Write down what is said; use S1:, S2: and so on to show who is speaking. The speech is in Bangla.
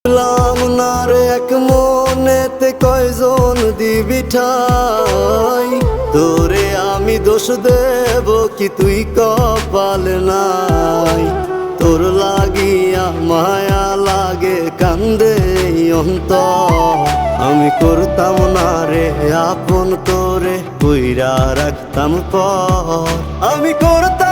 S1: বুঝলাম না রে এক মনেতে কয়জন দিবি ঠাই, তোরে আমি দোষ দেব কি তুই কপাল নাই। তোর লাগিয়া মায়া লাগে কান্দে অন্তর, আমি করতাম না রে আপন তোরে কইরা রাখতাম পর, আমি করতাম